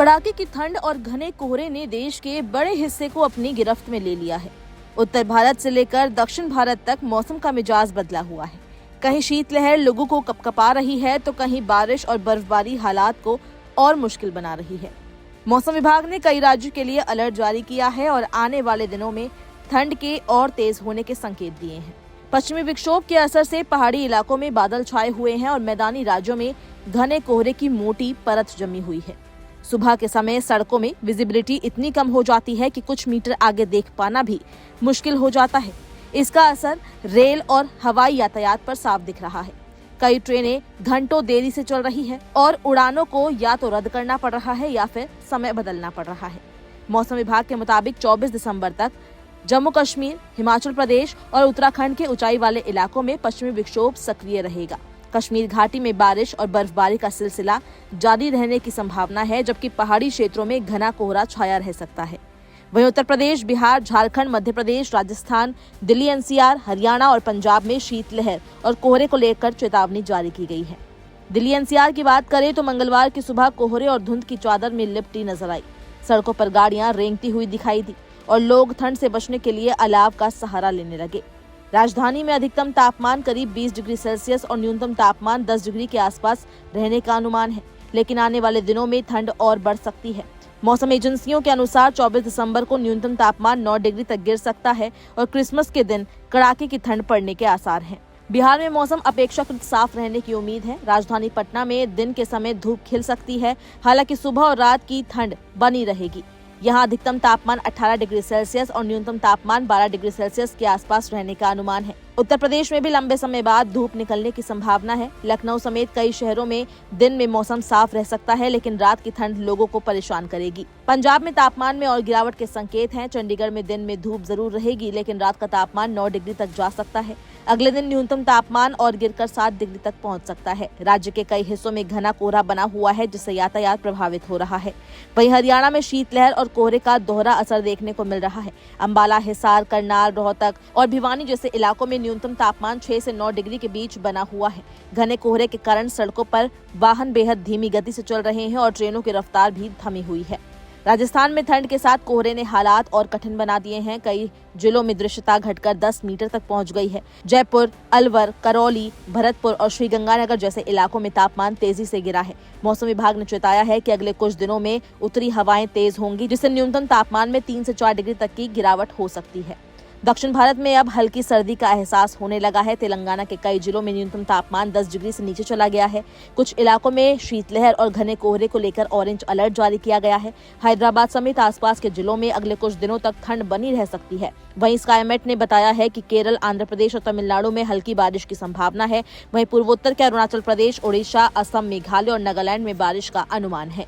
कड़ाके की ठंड और घने कोहरे ने देश के बड़े हिस्से को अपनी गिरफ्त में ले लिया है। उत्तर भारत से लेकर दक्षिण भारत तक मौसम का मिजाज बदला हुआ है। कहीं शीतलहर लोगों को कपकपा रही है तो कहीं बारिश और बर्फबारी हालात को और मुश्किल बना रही है। मौसम विभाग ने कई राज्यों के लिए अलर्ट जारी किया है और आने वाले दिनों में ठंड के और तेज होने के संकेत दिए हैं। पश्चिमी विक्षोभ के असर से पहाड़ी इलाकों में बादल छाए हुए हैं और मैदानी राज्यों में घने कोहरे की मोटी परत जमी हुई है। सुबह के समय सड़कों में विजिबिलिटी इतनी कम हो जाती है कि कुछ मीटर आगे देख पाना भी मुश्किल हो जाता है। इसका असर रेल और हवाई यातायात पर साफ दिख रहा है। कई ट्रेनें घंटों देरी से चल रही है और उड़ानों को या तो रद्द करना पड़ रहा है या फिर समय बदलना पड़ रहा है। मौसम विभाग के मुताबिक 24 दिसंबर तक जम्मू कश्मीर, हिमाचल प्रदेश और उत्तराखंड के ऊंचाई वाले इलाकों में पश्चिमी विक्षोभ सक्रिय रहेगा। कश्मीर घाटी में बारिश और बर्फबारी का सिलसिला जारी रहने की संभावना है, जबकि पहाड़ी क्षेत्रों में घना कोहरा छाया रह सकता है। वहीं उत्तर प्रदेश, बिहार, झारखंड, मध्य प्रदेश, राजस्थान, दिल्ली एनसीआर, हरियाणा और पंजाब में शीतलहर और कोहरे को लेकर चेतावनी जारी की गई है। दिल्ली एनसीआर की बात करें तो मंगलवार की सुबह कोहरे और धुंध की चादर में लिपटी नजर आई। सड़कों पर गाड़ियां रेंगती हुई दिखाई दी और लोग ठंड से बचने के लिए अलाव का सहारा लेने लगे। राजधानी में अधिकतम तापमान करीब 20 डिग्री सेल्सियस और न्यूनतम तापमान 10 डिग्री के आसपास रहने का अनुमान है, लेकिन आने वाले दिनों में ठंड और बढ़ सकती है। मौसम एजेंसियों के अनुसार 24 दिसंबर को न्यूनतम तापमान 9 डिग्री तक गिर सकता है और क्रिसमस के दिन कड़ाके की ठंड पड़ने के आसार हैं। बिहार में मौसम अपेक्षाकृत साफ रहने की उम्मीद है। राजधानी पटना में दिन के समय धूप खिल सकती है, हालांकि सुबह और रात की ठंड बनी रहेगी। यहाँ अधिकतम तापमान 18 डिग्री सेल्सियस और न्यूनतम तापमान 12 डिग्री सेल्सियस के आसपास रहने का अनुमान है। उत्तर प्रदेश में भी लंबे समय बाद धूप निकलने की संभावना है। लखनऊ समेत कई शहरों में दिन में मौसम साफ रह सकता है, लेकिन रात की ठंड लोगों को परेशान करेगी। पंजाब में तापमान में और गिरावट के संकेत हैं। चंडीगढ़ में दिन में धूप जरूर रहेगी, लेकिन रात का तापमान 9 डिग्री तक जा सकता है। अगले दिन न्यूनतम तापमान और गिरकर 7 डिग्री तक पहुंच सकता है। राज्य के कई हिस्सों में घना कोहरा बना हुआ है, जिससे यातायात प्रभावित हो रहा है। वहीं हरियाणा में शीतलहर और कोहरे का दोहरा असर देखने को मिल रहा है। अंबाला, हिसार, करनाल, रोहतक और भिवानी जैसे इलाकों में न्यूनतम तापमान 6 से 9 डिग्री के बीच बना हुआ है। घने कोहरे के कारण सड़कों पर वाहन बेहद धीमी गति से चल रहे हैं और ट्रेनों की रफ्तार भी थमी हुई है। राजस्थान में ठंड के साथ कोहरे ने हालात और कठिन बना दिए हैं। कई जिलों में दृश्यता घटकर 10 मीटर तक पहुंच गई है। जयपुर, अलवर, करौली, भरतपुर और श्रीगंगानगर जैसे इलाकों में तापमान तेजी से गिरा है। मौसम विभाग ने चेताया है कि अगले कुछ दिनों में उत्तरी हवाएं तेज होंगी, जिससे न्यूनतम तापमान में 3 से 4 डिग्री तक की गिरावट हो सकती है। दक्षिण भारत में अब हल्की सर्दी का एहसास होने लगा है। तेलंगाना के कई जिलों में न्यूनतम तापमान 10 डिग्री से नीचे चला गया है। कुछ इलाकों में शीतलहर और घने कोहरे को लेकर ऑरेंज अलर्ट जारी किया गया है। हैदराबाद समेत आसपास के जिलों में अगले कुछ दिनों तक ठंड बनी रह सकती है। वहीं स्काईमेट ने बताया है कि केरल, आंध्र प्रदेश और तमिलनाडु में हल्की बारिश की संभावना है। वहीं पूर्वोत्तर के अरुणाचल प्रदेश, ओडिशा, असम, मेघालय और नागालैंड में बारिश का अनुमान है।